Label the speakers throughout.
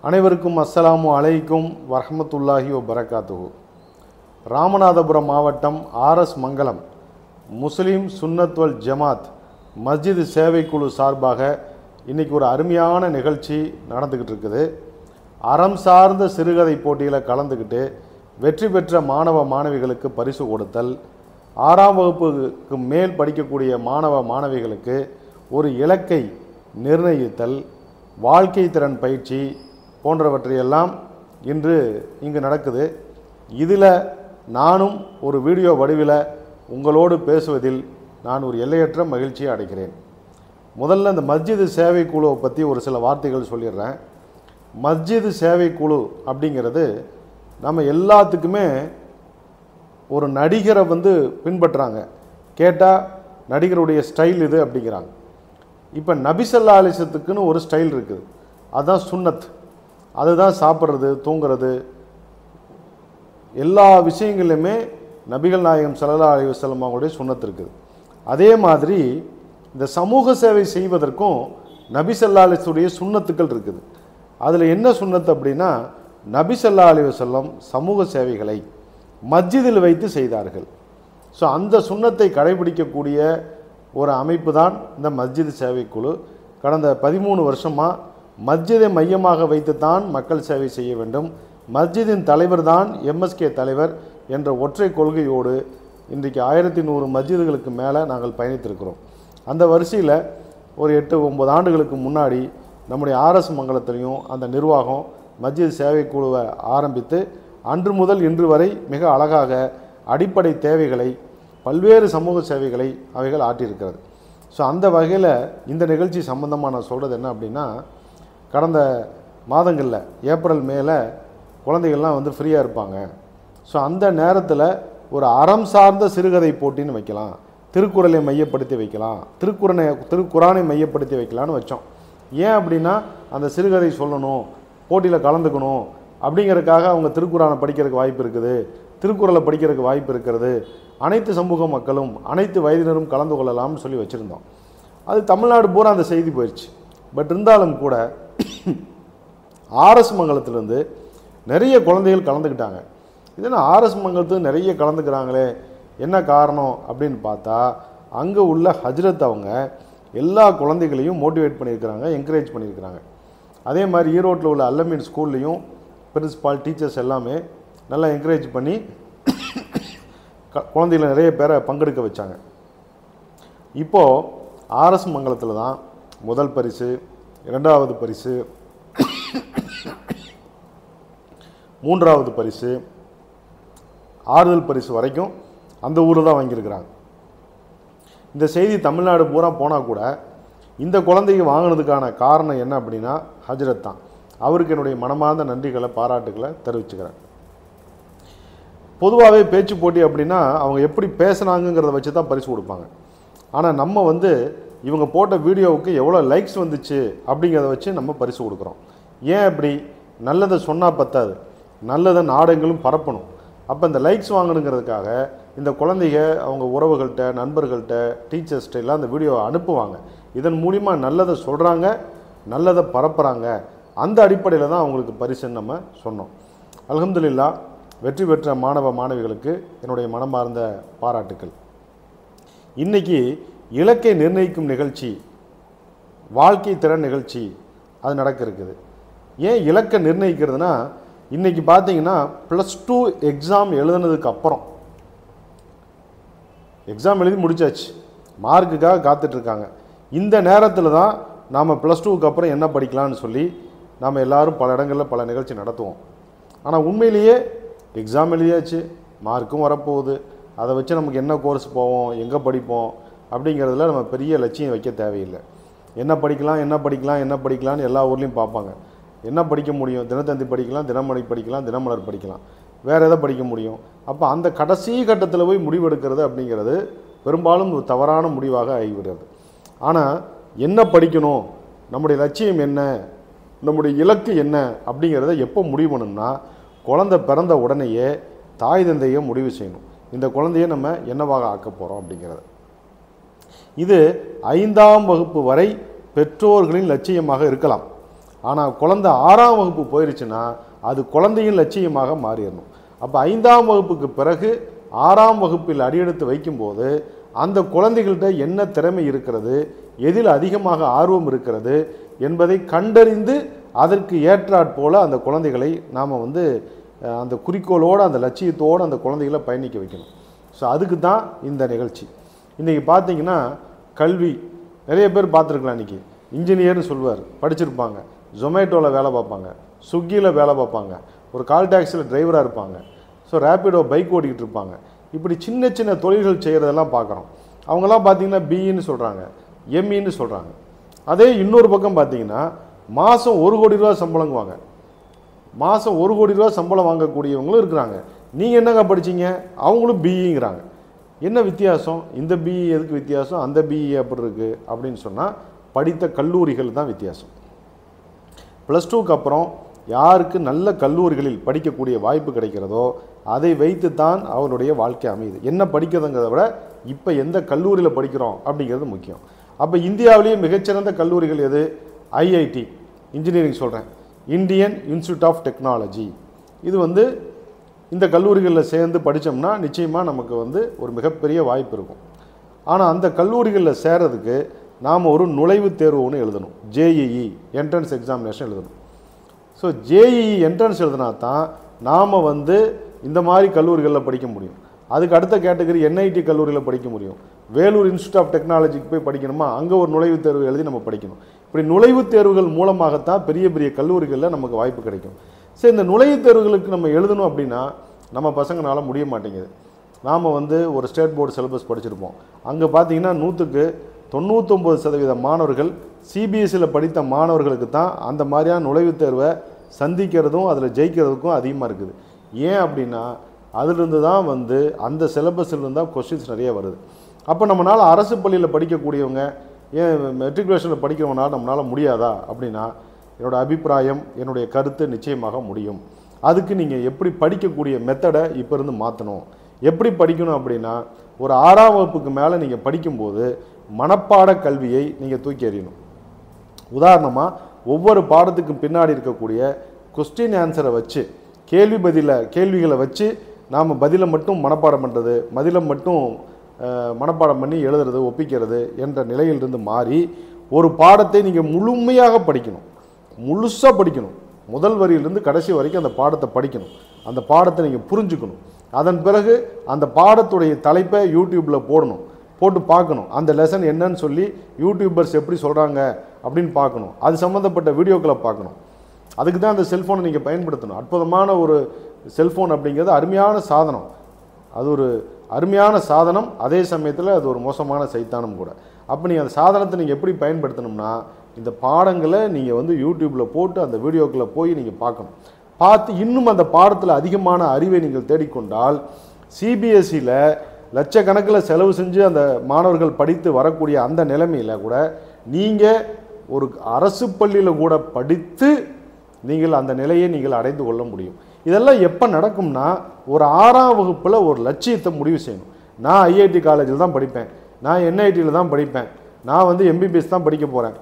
Speaker 1: அனைவருக்கும் அஸ்ஸலாமு அலைக்கும் வரஹ்மத்துல்லாஹி வபரகாத்துஹு. ராமநாதபுரம் மாவட்டம் ஆர்எஸ் மங்கலம் முஸ்லீம் சுன்னத் வல் ஜமாத் மஸ்ஜித் சேவைக்குழு சார்பாக இன்றைக்கி ஒரு அருமையான நிகழ்ச்சி நடந்துக்கிட்டு இருக்குது. அறம் சார்ந்த சிறுகதை போட்டியில் கலந்துக்கிட்டு வெற்றி பெற்ற மாணவ மாணவிகளுக்கு பரிசு கொடுத்தல், 6ஆம் வகுப்புக்கு மேல் படிக்கக்கூடிய மாணவ மாணவிகளுக்கு ஒரு இலக்கை நிர்ணயித்தல், வாழ்க்கை திறன் பயிற்சி போன்றவற்றையெல்லாம் இன்று இங்கு நடக்குது. இதில் நானும் ஒரு வீடியோ வடிவில் உங்களோடு பேசுவதில் நான் ஒரு எல்லையற்ற மகிழ்ச்சியை அடைகிறேன். முதல்ல இந்த மஸ்ஜிது சேவை குழுவை பற்றி ஒரு சில வார்த்தைகள் சொல்லிடுறேன். மஸ்ஜிது சேவை குழு அப்படிங்கிறது நம்ம எல்லாத்துக்குமே ஒரு நடிகரை பின்பற்றுறாங்க. கேட்டால் நடிகருடைய ஸ்டைல் இது அப்படிங்கிறாங்க. இப்போ நபி ஸல்லல்லாஹு அலைஹி வஸல்லத்துக்குன்னு ஒரு ஸ்டைல் இருக்குது, அதுதான் சுன்னத். அதுதான் சாப்பிட்றது, தூங்குறது, எல்லா விஷயங்கள்லையுமே நபிகள் நாயகம் ஸல்லல்லாஹு அலைஹி வஸல்லம் அவங்களுடைய சுன்னத் இருக்குது. அதே மாதிரி இந்த சமூக சேவை செய்வதற்கும் நபி ஸல்லல்லாஹு அலைஹி வஸல்லம் சுன்னத்துக்கள் இருக்குது. அதில் என்ன சுன்னத் அப்படின்னா, நபி ஸல்லல்லாஹு அலைஹி வஸல்லம் சமூக சேவைகளை மஸ்ஜிதில் வைத்து செய்தார்கள். ஸோ அந்த சுன்னத்தை கடைபிடிக்கக்கூடிய ஒரு அமைப்பு தான் இந்த மஸ்ஜித் சேவைக்குழு. கடந்த 13 வருஷமாக மஸ்ஜிதை மையமாக வைத்து தான் மக்கள் சேவை செய்ய வேண்டும், மஸ்ஜிதின் தலைவர் தான் எம்எஸ்கே தலைவர் என்ற ஒற்றை கொள்கையோடு இன்றைக்கு 1100 மஸ்ஜிதுகளுக்கு மேலே நாங்கள் பயணித்திருக்கிறோம். அந்த வரிசையில் ஒரு 8-9 ஆண்டுகளுக்கு முன்னாடி நம்முடைய ஆர்எஸ் மங்கலத்திலையும் அந்த நிர்வாகம் மஸ்ஜித் சேவை குழுவை ஆரம்பித்து அன்று முதல் இன்று வரை மிக அழகாக அடிப்படை தேவைகளை, பல்வேறு சமூக சேவைகளை அவைகள் ஆற்றியிருக்கிறது. ஸோ அந்த வகையில் இந்த நிகழ்ச்சி சம்பந்தமாக நான் சொல்கிறது என்ன அப்படின்னா, கடந்த மாதங்களில் ஏப்ரல் மேல குழந்தைகள்லாம் ஃப்ரீயாக இருப்பாங்க. ஸோ அந்த நேரத்தில் ஒரு அறம் சார்ந்த சிறுகதை போட்டின்னு வைக்கலாம், திருக்குறளை மையப்படுத்தி வைக்கலாம், திருக்குறானை மையப்படுத்தி வைக்கலான்னு வச்சோம். ஏன் அப்படின்னா, அந்த சிறுகதை சொல்லணும், போட்டியில் கலந்துக்கணும் அப்படிங்கிறதுக்காக அவங்க திருக்குறானை படிக்கிறதுக்கு வாய்ப்பு இருக்குது, திருக்குறளை படிக்கிறதுக்கு வாய்ப்பு இருக்கிறது, அனைத்து சமூக மக்களும் அனைத்து வயதினரும் கலந்து கொள்ளலாம்னு சொல்லி வச்சுருந்தோம். அது தமிழ்நாடு பூரா அந்த செய்தி போயிடுச்சு. பட் இருந்தாலும் கூட ஆர்எஸ் மங்கலத்திலேருந்து நிறைய குழந்தைகள் கலந்துக்கிட்டாங்க. இதனால் ஆர்எஸ் மங்கலத்துக்கு நிறைய கலந்துக்கிறாங்களே, என்ன காரணம் அப்படின்னு பார்த்தா, அங்கே உள்ள ஹஜ்ரத் அவங்க எல்லா குழந்தைகளையும் மோட்டிவேட் பண்ணியிருக்கிறாங்க, என்கரேஜ் பண்ணியிருக்கிறாங்க. அதே மாதிரி ஈரோட்டில் உள்ள அல்லமீன் ஸ்கூல்லையும் பிரின்சிபால், டீச்சர்ஸ் எல்லாமே நல்லா என்கரேஜ் பண்ணி குழந்தைகளை நிறைய பேரை பங்கெடுக்க வச்சாங்க. இப்போது ஆர்எஸ் மங்கலத்தில் தான் முதல் பரிசு, 2வது பரிசு, 3வது பரிசு, ஆறுதல் பரிசு வரைக்கும் அந்த ஊரில் தான் வாங்கியிருக்கிறாங்க. இந்த செய்தி தமிழ்நாடு பூரா போனால் கூட இந்த குழந்தைக்கு வாங்கினதுக்கான காரணம் என்ன அப்படின்னா ஹஜ்ரத் தான். அவருக்கு என்னுடைய மனமார்ந்த நன்றிகளை, பாராட்டுகளை தெரிவிச்சுக்கிறேன். பொதுவாகவே பேச்சு போட்டி அப்படின்னா அவங்க எப்படி பேசுனாங்கிறத வச்சு தான் பரிசு கொடுப்பாங்க. ஆனால் நம்ம இவங்க போட்ட வீடியோவுக்கு எவ்வளோ லைக்ஸ் வந்துச்சு அப்படிங்கிறத வச்சு நம்ம பரிசு கொடுக்குறோம். ஏன் அப்படி? நல்லதை சொன்னால் பத்தாது, நல்லதை நாடெங்களும் பரப்பணும். அப்போ இந்த லைக்ஸ் வாங்கணுங்கிறதுக்காக இந்த குழந்தைங்க அவங்க உறவுகள்கிட்ட, நண்பர்கள்ட்ட, டீச்சர்ஸ்கிட்ட எல்லாம் அந்த வீடியோவை அனுப்புவாங்க. இதன் மூலிமா நல்லதை சொல்கிறாங்க, நல்லதை பரப்புகிறாங்க. அந்த அடிப்படையில் தான் அவங்களுக்கு பரிசுன்னு நம்ம சொன்னோம். அல்ஹம்துலில்லாஹ், வெற்றி பெற்ற மாணவ மாணவிகளுக்கு என்னுடைய மனமார்ந்த பாராட்டுக்கள். இன்றைக்கி இலக்கை நிர்ணயிக்கும் நிகழ்ச்சி, வாழ்க்கை திறன் நிகழ்ச்சி அது நடக்க இருக்குது. ஏன் இலக்கை நிர்ணயிக்கிறதுனா, இன்றைக்கி பார்த்தீங்கன்னா +2 எக்ஸாம் எழுதுனதுக்கு அப்புறம், எக்ஸாம் எழுதி முடிச்சாச்சு, மார்க்குக்காக காத்துட்ருக்காங்க. இந்த நேரத்தில் தான் நாம் +2க்கு அப்புறம் என்ன படிக்கலான்னு சொல்லி நாம் எல்லோரும் பல இடங்களில் பல நிகழ்ச்சி நடத்துவோம். ஆனால் உண்மையிலேயே எக்ஸாம் எழுதியாச்சு, மார்க்கும் வரப்போகுது, அதை வச்சு நமக்கு என்ன கோர்ஸ் போவோம், எங்கே படிப்போம் அப்படிங்கிறதுல நம்ம பெரிய லட்சியம் வைக்க தேவையில்லை. என்ன படிக்கலாம், என்ன படிக்கலாம், என்ன படிக்கலான்னு எல்லா ஊர்லேயும் பார்ப்பாங்க. என்ன படிக்க முடியும்? தினத்தந்தி படிக்கலாம், தினமணி படிக்கலாம், தினமலர் படிக்கலாம், வேறு எதை படிக்க முடியும்? அப்போ அந்த கடைசி கட்டத்தில் போய் முடிவெடுக்கிறது அப்படிங்கிறது பெரும்பாலும் ஒரு தவறான முடிவாக ஆகிவிடுறது. ஆனால் என்ன படிக்கணும், நம்முடைய லட்சியம் என்ன, நம்முடைய இலக்கு என்ன அப்படிங்கிறத எப்போ முடிவு பண்ணணும்னா, குழந்தை பிறந்த உடனேயே தாய் தந்தையை முடிவு செய்யணும். இந்த குழந்தையை நம்ம என்னவாக ஆக்க போகிறோம் அப்படிங்கிறது. இது 5ஆம் வகுப்பு வரை பெற்றோர்களின் லட்சியமாக இருக்கலாம். ஆனால் குழந்தை 6ஆம் வகுப்பு போயிருச்சுன்னா அது குழந்தையின் லட்சியமாக மாறிடணும். அப்போ 5ஆம் வகுப்புக்கு பிறகு 6ஆம் வகுப்பில் அடியெடுத்து வைக்கும்போது அந்த குழந்தைகள்கிட்ட என்ன திறமை இருக்கிறது, எதில் அதிகமாக ஆர்வம் இருக்கிறது என்பதை கண்டறிந்து அதற்கு ஏற்றாற்போல் அந்த குழந்தைகளை நாம் வந்து அந்த குறிக்கோளோடு அந்த லட்சியத்தோடு அந்த குழந்தைகளை பயணிக்க வைக்கணும். ஸோ அதுக்கு தான் இந்த நிகழ்ச்சி. இன்றைக்கி பார்த்தீங்கன்னா கல்வி நிறைய பேர் பார்த்துருக்கலாம். இன்றைக்கி இன்ஜினியர்னு சொல்லுவார், படிச்சிருப்பாங்க, ஜொமேட்டோவில் வேலை பார்ப்பாங்க, ஸ்விக்கியில் வேலை பார்ப்பாங்க, ஒரு கால் டாக்ஸியில் டிரைவராக இருப்பாங்க, ஸோ ரேப்பிடோ பைக் ஓட்டிக்கிட்டு இருப்பாங்க. இப்படி சின்ன சின்ன தொழில்கள் செய்கிறதெல்லாம் பார்க்குறோம். அவங்கெல்லாம் பார்த்தீங்கன்னா பிஇன்னு சொல்கிறாங்க, எம்இன்னு சொல்கிறாங்க. அதே இன்னொரு பக்கம் பார்த்தீங்கன்னா மாதம் 1 கோடி ரூபா சம்பளங்குவாங்க. மாதம் 1 கோடி ரூபா சம்பளம் வாங்கக்கூடியவங்களும் இருக்கிறாங்க. நீங்கள் என்னங்க படிச்சீங்க, அவங்களும் பிஇங்கிறாங்க. என்ன வித்தியாசம்? இந்த பிஇ எதுக்கு வித்தியாசம், அந்த பிஇ அப்படி இருக்குது அப்படின்னு சொன்னால் படித்த கல்லூரிகள் தான் வித்தியாசம். +2க்கு அப்புறம் யாருக்கு நல்ல கல்லூரிகளில் படிக்கக்கூடிய வாய்ப்பு கிடைக்கிறதோ அதை வைத்து தான் அவருடைய வாழ்க்கை அமையுது. என்ன படிக்கிறதுங்கிறத விட இப்போ எந்த கல்லூரியில் படிக்கிறோம் அப்படிங்கிறது முக்கியம். அப்போ இந்தியாவிலேயே மிகச்சிறந்த கல்லூரிகள் எது? ஐஐடி இன்ஜினியரிங் சொல்கிறேன், இந்தியன் இன்ஸ்டியூட் ஆஃப் டெக்னாலஜி. இது வந்து இந்த கல்லூரிகளில் சேர்ந்து படித்தோம்னா நிச்சயமாக நமக்கு வந்து ஒரு மிகப்பெரிய வாய்ப்பு இருக்கும். ஆனால் அந்த கல்லூரிகளில் சேர்றதுக்கு நாம் ஒரு நுழைவுத் தேர்வு ஒன்று எழுதணும். ஜேஇஇ என்ட்ரன்ஸ் எக்ஸாமினேஷன் எழுதணும். ஸோ ஜேஇஇ என்ட்ரன்ஸ் எழுதினா தான் நாம் வந்து இந்த மாதிரி கல்லூரிகளில் படிக்க முடியும். அதுக்கு அடுத்த கேட்டகரி என்ஐடி கல்லூரியில் படிக்க முடியும். வேலூர் இன்ஸ்டியூட் ஆஃப் டெக்னாலஜிக்கு போய் படிக்கணுமா, அங்கே ஒரு நுழைவுத் தேர்வு எழுதி நம்ம படிக்கணும். இப்படி நுழைவுத் தேர்வுகள் மூலமாகத்தான் பெரிய பெரிய கல்லூரிகளில் நமக்கு வாய்ப்பு கிடைக்கும். சரி, இந்த நுழைவுத் தேர்வுகளுக்கு நம்ம எழுதணும் அப்படின்னா நம்ம பசங்களால் முடிய மாட்டேங்குது. நாம் வந்து ஒரு ஸ்டேட் போர்டு சிலபஸ் படிச்சிருப்போம். அங்கே பார்த்தீங்கன்னா 100க்கு 99% மாணவர்கள் சிபிஎஸ்சியில் படித்த மாணவர்களுக்கு தான் அந்த மாதிரியான நுழைவுத் தேர்வை சந்திக்கிறதும் அதில் ஜெயிக்கிறதுக்கும் அதிகமாக இருக்குது. ஏன் அப்படின்னா அதிலிருந்து தான் வந்து அந்த சிலபஸிலிருந்து தான் கொஸ்டின்ஸ் நிறைய வருது. அப்போ நம்மளால் அரசு பள்ளியில் படிக்கக்கூடியவங்க ஏன் மெட்ரிகுலேஷனில் படிக்கிறவங்களால் நம்மளால் முடியாதா அப்படின்னா என்னோடய அபிப்பிராயம், என்னுடைய கருத்து நிச்சயமாக முடியும். அதுக்கு நீங்கள் எப்படி படிக்கக்கூடிய மெத்தடை இப்போ இருந்து மாற்றணும். எப்படி படிக்கணும் அப்படின்னா ஒரு 6ஆம் வகுப்புக்கு மேலே நீங்கள் படிக்கும்போது மனப்பாட கல்வியை நீங்கள் தூக்கி எறியணும். உதாரணமாக ஒவ்வொரு பாடத்துக்கும் பின்னாடி இருக்கக்கூடிய கொஸ்டின் ஆன்சரை வச்சு கேள்விகளை வச்சு நாம் பதிலை மட்டும் மனப்பாடம் பண்ணுறது, பதிலை மட்டும் மனப்பாடம் பண்ணி எழுதுறது, ஒப்பிக்கிறது என்ற நிலையிலிருந்து மாறி ஒரு பாடத்தை நீங்கள் முழுமையாக படிக்கணும், முழுசாக படிக்கணும். முதல் வரியிலிருந்து கடைசி வரைக்கும் அந்த பாடத்தை படிக்கணும். அந்த பாடத்தை நீங்கள் புரிஞ்சுக்கணும். அதன் பிறகு அந்த பாடத்துடைய தலைப்பை யூடியூப்பில் போட்டு பார்க்கணும். அந்த லெசன் என்னன்னு சொல்லி யூடியூபர்ஸ் எப்படி சொல்கிறாங்க அப்படின்னு பார்க்கணும். அது சம்மந்தப்பட்ட வீடியோக்களை பார்க்கணும். அதுக்கு தான் அந்த செல்ஃபோனை நீங்கள் பயன்படுத்தணும். அற்புதமான ஒரு செல்ஃபோன் அப்படிங்கிறது அருமையான சாதனம். அது ஒரு அருமையான சாதனம், அதே சமயத்தில் அது ஒரு மோசமான சைத்தானம் கூட. அப்போ நீங்கள் அந்த சாதனத்தை நீங்கள் எப்படி பயன்படுத்தணும்னா இந்த பாடங்களை நீங்கள் வந்து யூடியூப்பில் போட்டு அந்த வீடியோக்களை போய் நீங்கள் பார்த்து இன்னும் அந்த பாடத்தில் அதிகமான அறிவை நீங்கள் தேடிக்கொண்டால் சிபிஎஸ்சியில் லட்சக்கணக்கில் செலவு செஞ்சு அந்த மாணவர்கள் படித்து வரக்கூடிய அந்த நிலைமையில் கூட நீங்கள் ஒரு அரசு பள்ளியில் கூட படித்து நீங்கள் அந்த நிலையை நீங்கள் அடைந்து கொள்ள முடியும். இதெல்லாம் எப்போ நடக்கும்னா ஒரு 6ஆம் வகுப்பில் ஒரு லட்சியத்தை முடிவு செய்யணும். நான் ஐஐடி காலேஜில் தான் படிப்பேன், நான் என்ஐடியில் தான் படிப்பேன், நான் வந்து எம்பிபிஎஸ் தான் படிக்க போகிறேன்,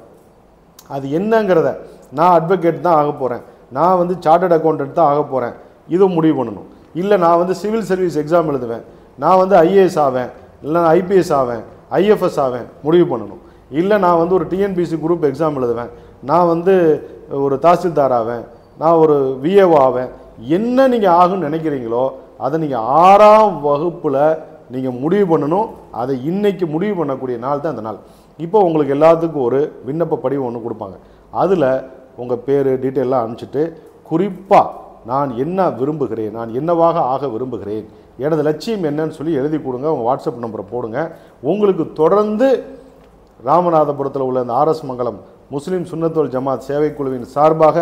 Speaker 1: அது என்னங்கிறத, நான் அட்வொகேட் தான் ஆக போகிறேன், நான் வந்து சார்ட்டர்ட் அக்கௌண்டன்ட் தான் ஆக போகிறேன், இதை முடிவு பண்ணணும். இல்லை நான் வந்து சிவில் சர்வீஸ் எக்ஸாம் எழுதுவேன், நான் வந்து ஐஏஎஸ் ஆவேன், இல்லை நான் ஐபிஎஸ் ஆவேன், ஐஎஃப்எஸ் ஆவேன், முடிவு பண்ணணும். இல்லை நான் வந்து ஒரு டிஎன்பிசி குரூப் எக்ஸாம் எழுதுவேன், நான் வந்து ஒரு தாசில்தார் ஆவேன், நான் ஒரு விஏஓ ஆவேன். என்ன நீங்கள் ஆகுன்னு நினைக்கிறீங்களோ அதை நீங்கள் 6ஆம் வகுப்பில் நீங்கள் முடிவு பண்ணணும். அதை இன்னைக்கு முடிவு பண்ணக்கூடிய நாள் தான் அந்த நாள். இப்போ உங்களுக்கு எல்லாத்துக்கும் ஒரு விண்ணப்ப படிவம் ஒன்று கொடுப்பாங்க. அதில் உங்கள் பேர் டீட்டெயிலாம் அனுப்பிச்சிட்டு குறிப்பாக நான் என்ன விரும்புகிறேன், நான் என்னவாக ஆக விரும்புகிறேன், எனது லட்சியம் என்னன்னு சொல்லி எழுதி கொடுங்க. உங்கள் வாட்ஸ்அப் நம்பரை போடுங்க. உங்களுக்கு தொடர்ந்து ராமநாதபுரத்தில் உள்ள இந்த ஆர்எஸ் மங்கலம் முஸ்லீம் சுன்னத்துல் ஜமாத் சேவைக்குழுவின் சார்பாக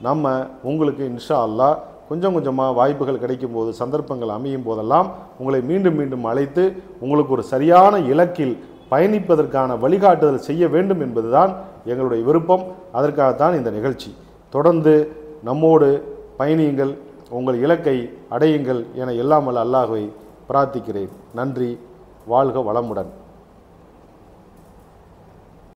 Speaker 1: நம்ம உங்களுக்கு இன்ஷா அல்லாஹ் கொஞ்சம் கொஞ்சமாக வாய்ப்புகள் கிடைக்கும் போது, சந்தர்ப்பங்கள் அமையும் போதெல்லாம் உங்களை மீண்டும் மீண்டும் அழைத்து உங்களுக்கு ஒரு சரியான இலக்கில் பயணிப்பதற்கான வழிகாட்டுதல் செய்ய வேண்டும் என்பதுதான் எங்களுடைய விருப்பம். அதற்காகத்தான் இந்த நிகழ்ச்சி. தொடர்ந்து நம்மோடு பயணியுங்கள், உங்கள் இலக்கை அடையுங்கள் என எல்லாம் வல்ல அல்லாஹ்வை பிரார்த்திக்கிறேன். நன்றி. வாழ்க வளமுடன்.